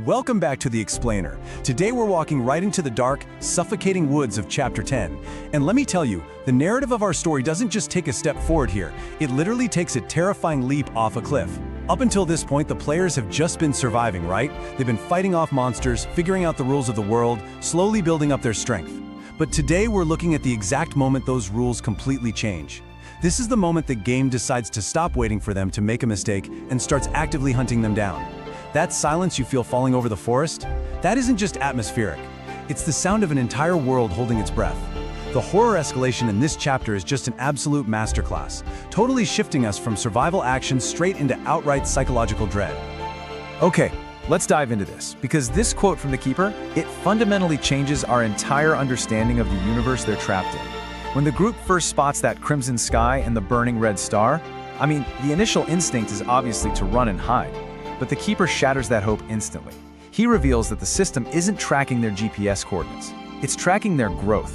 Welcome back to The Explainer. Today we're walking right into the dark, suffocating woods of Chapter 10. And let me tell you, the narrative of our story doesn't just take a step forward here, it literally takes a terrifying leap off a cliff. Up until this point, the players have just been surviving, right? They've been fighting off monsters, figuring out the rules of the world, slowly building up their strength. But today we're looking at the exact moment those rules completely change. This is the moment the game decides to stop waiting for them to make a mistake and starts actively hunting them down. That silence you feel falling over the forest, that isn't just atmospheric. It's the sound of an entire world holding its breath. The horror escalation in this chapter is just an absolute masterclass, totally shifting us from survival action straight into outright psychological dread. Okay, let's dive into this, because this quote from the Keeper, it fundamentally changes our entire understanding of the universe they're trapped in. When the group first spots that crimson sky and the burning red star, the initial instinct is obviously to run and hide. But the Keeper shatters that hope instantly. He reveals that the system isn't tracking their GPS coordinates. It's tracking their growth.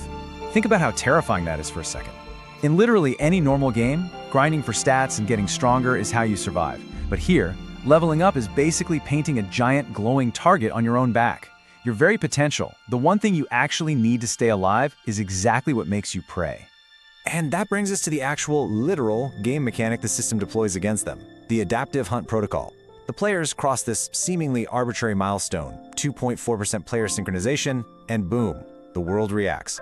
Think about how terrifying that is for a second. In literally any normal game, grinding for stats and getting stronger is how you survive. But here, leveling up is basically painting a giant glowing target on your own back. Your very potential, the one thing you actually need to stay alive, is exactly what makes you prey. And that brings us to the actual, literal game mechanic the system deploys against them, the Adaptive Hunt Protocol. The players cross this seemingly arbitrary milestone, 2.4% player synchronization, and boom, the world reacts.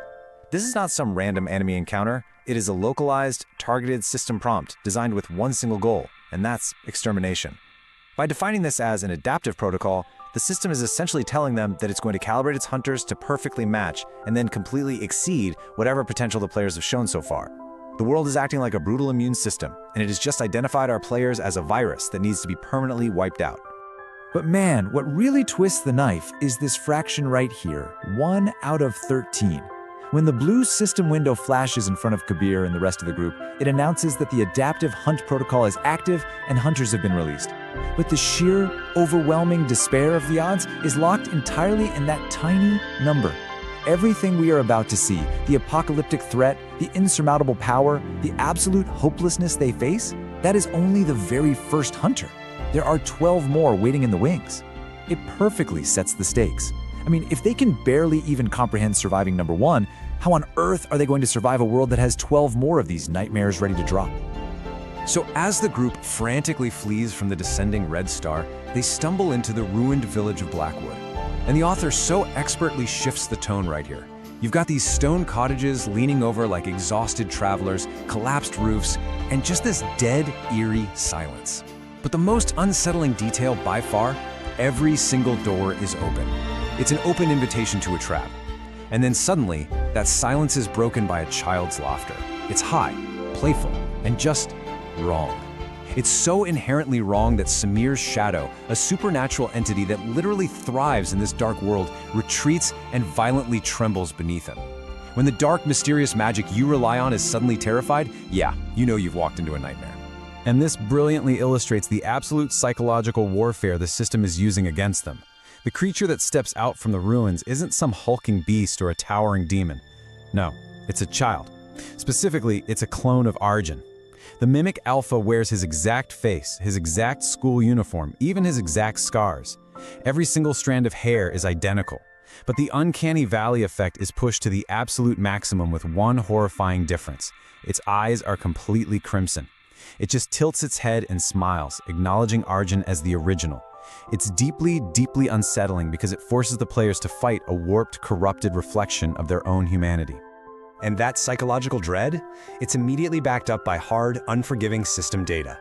This is not some random enemy encounter, it is a localized, targeted system prompt designed with one single goal, and that's extermination. By defining this as an adaptive protocol, the system is essentially telling them that it's going to calibrate its hunters to perfectly match and then completely exceed whatever potential the players have shown so far. The world is acting like a brutal immune system, and it has just identified our players as a virus that needs to be permanently wiped out. But man, what really twists the knife is this fraction right here, 1 out of 13. When the blue system window flashes in front of Kabir and the rest of the group, it announces that the Adaptive Hunt Protocol is active and hunters have been released. But the sheer, overwhelming despair of the odds is locked entirely in that tiny number. Everything we are about to see, the apocalyptic threat, the insurmountable power, the absolute hopelessness they face, that is only the very first hunter. There are 12 more waiting in the wings. It perfectly sets the stakes. If they can barely even comprehend surviving number 1, how on earth are they going to survive a world that has 12 more of these nightmares ready to drop? So as the group frantically flees from the descending red star, they stumble into the ruined village of Blackwood. And the author so expertly shifts the tone right here. You've got these stone cottages leaning over like exhausted travelers, collapsed roofs, and just this dead, eerie silence. But the most unsettling detail by far, every single door is open. It's an open invitation to a trap. And then suddenly, that silence is broken by a child's laughter. It's high, playful, and just wrong. It's so inherently wrong that Samir's shadow, a supernatural entity that literally thrives in this dark world, retreats and violently trembles beneath him. When the dark, mysterious magic you rely on is suddenly terrified, yeah, you know you've walked into a nightmare. And this brilliantly illustrates the absolute psychological warfare the system is using against them. The creature that steps out from the ruins isn't some hulking beast or a towering demon. No, it's a child. Specifically, it's a clone of Arjun. The Mimic Alpha wears his exact face, his exact school uniform, even his exact scars. Every single strand of hair is identical. But the uncanny valley effect is pushed to the absolute maximum with one horrifying difference. Its eyes are completely crimson. It just tilts its head and smiles, acknowledging Arjun as the original. It's deeply, deeply unsettling because it forces the players to fight a warped, corrupted reflection of their own humanity. And that psychological dread? It's immediately backed up by hard, unforgiving system data.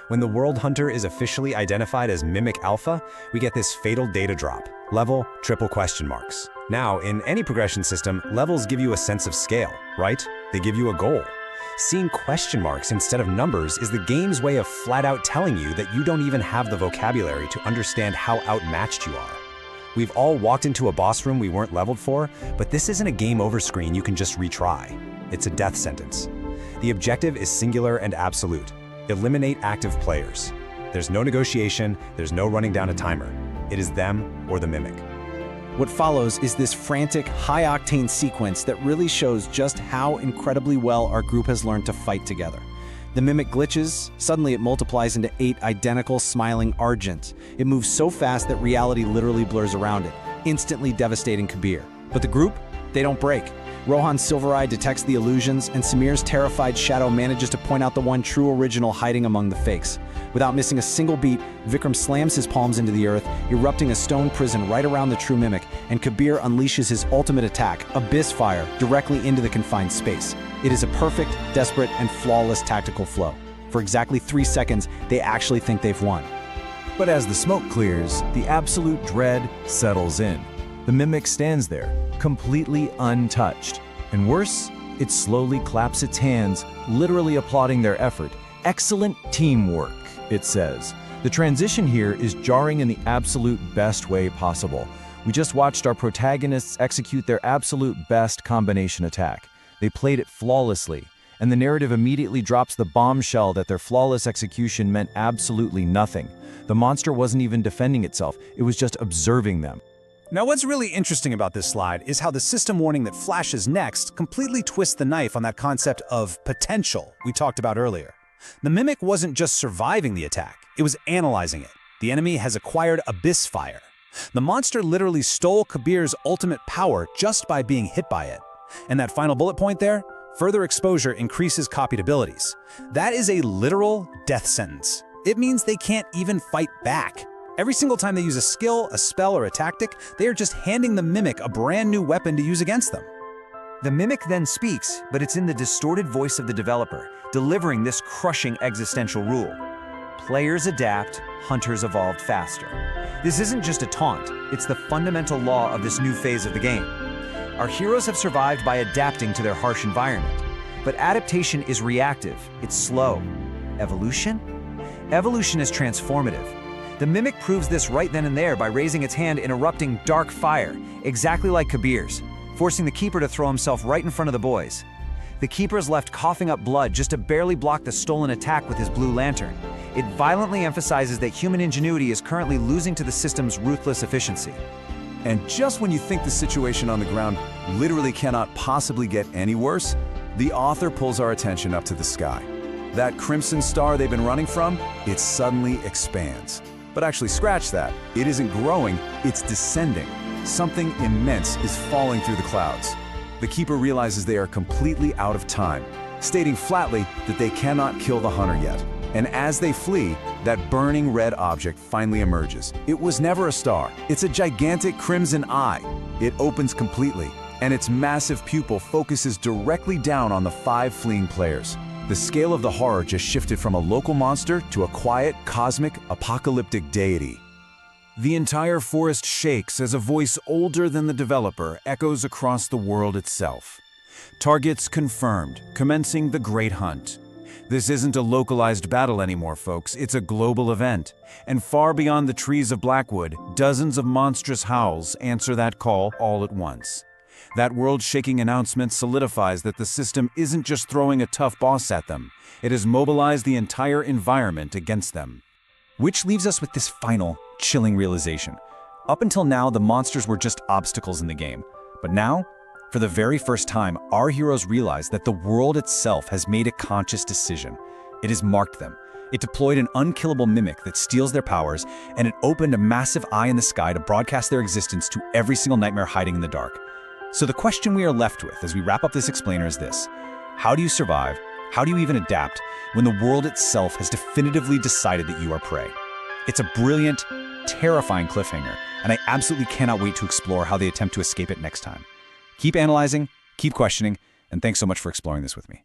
When the World Hunter is officially identified as Mimic Alpha, we get this fatal data drop. Level, triple question marks. Now, in any progression system, levels give you a sense of scale, right? They give you a goal. Seeing question marks instead of numbers is the game's way of flat out telling you that you don't even have the vocabulary to understand how outmatched you are. We've all walked into a boss room we weren't leveled for, but this isn't a game over screen you can just retry. It's a death sentence. The objective is singular and absolute. Eliminate active players. There's no negotiation, there's no running down a timer. It is them or the Mimic. What follows is this frantic, high-octane sequence that really shows just how incredibly well our group has learned to fight together. The Mimic glitches, suddenly it multiplies into 8 identical smiling Argent. It moves so fast that reality literally blurs around it, instantly devastating Kabir. But the group, they don't break. Rohan's Silver Eye detects the illusions, and Samir's terrified shadow manages to point out the one true original hiding among the fakes. Without missing a single beat, Vikram slams his palms into the earth, erupting a stone prison right around the true Mimic, and Kabir unleashes his ultimate attack, Abyss Fire, directly into the confined space. It is a perfect, desperate, and flawless tactical flow. For exactly 3 seconds, they actually think they've won. But as the smoke clears, the absolute dread settles in. The Mimic stands there, completely untouched. And worse, it slowly claps its hands, literally applauding their effort. Excellent teamwork, it says. The transition here is jarring in the absolute best way possible. We just watched our protagonists execute their absolute best combination attack. They played it flawlessly, and the narrative immediately drops the bombshell that their flawless execution meant absolutely nothing. The monster wasn't even defending itself, it was just observing them. Now, what's really interesting about this slide is how the system warning that flashes next completely twists the knife on that concept of potential we talked about earlier. The Mimic wasn't just surviving the attack, it was analyzing it. The enemy has acquired Abyss Fire. The monster literally stole Kabir's ultimate power just by being hit by it. And that final bullet point there, further exposure increases copied abilities. That is a literal death sentence. It means they can't even fight back. Every single time they use a skill, a spell, or a tactic, they are just handing the Mimic a brand new weapon to use against them. The Mimic then speaks, but it's in the distorted voice of the developer, delivering this crushing existential rule. Players adapt, hunters evolved faster. This isn't just a taunt, it's the fundamental law of this new phase of the game. Our heroes have survived by adapting to their harsh environment. But adaptation is reactive, it's slow. Evolution? Evolution is transformative. The Mimic proves this right then and there by raising its hand in erupting dark fire, exactly like Kabir's, forcing the Keeper to throw himself right in front of the boys. The Keeper is left coughing up blood just to barely block the stolen attack with his blue lantern. It violently emphasizes that human ingenuity is currently losing to the system's ruthless efficiency. And just when you think the situation on the ground literally cannot possibly get any worse, the author pulls our attention up to the sky. That crimson star they've been running from, it suddenly expands. But actually scratch that. It isn't growing, it's descending. Something immense is falling through the clouds. The Keeper realizes they are completely out of time, stating flatly that they cannot kill the hunter yet. And as they flee, that burning red object finally emerges. It was never a star. It's a gigantic crimson eye. It opens completely, and its massive pupil focuses directly down on the 5 fleeing players. The scale of the horror just shifted from a local monster to a quiet, cosmic, apocalyptic deity. The entire forest shakes as a voice older than the developer echoes across the world itself. Targets confirmed, commencing the Great Hunt. This isn't a localized battle anymore, folks. It's a global event. And far beyond the trees of Blackwood, dozens of monstrous howls answer that call all at once. That world-shaking announcement solidifies that the system isn't just throwing a tough boss at them. It has mobilized the entire environment against them. Which leaves us with this final, chilling realization. Up until now, the monsters were just obstacles in the game. But now, for the very first time, our heroes realize that the world itself has made a conscious decision. It has marked them. It deployed an unkillable Mimic that steals their powers, and it opened a massive eye in the sky to broadcast their existence to every single nightmare hiding in the dark. So the question we are left with as we wrap up this explainer is this: how do you survive? How do you even adapt when the world itself has definitively decided that you are prey? It's a brilliant, terrifying cliffhanger, and I absolutely cannot wait to explore how they attempt to escape it next time. Keep analyzing, keep questioning, and thanks so much for exploring this with me.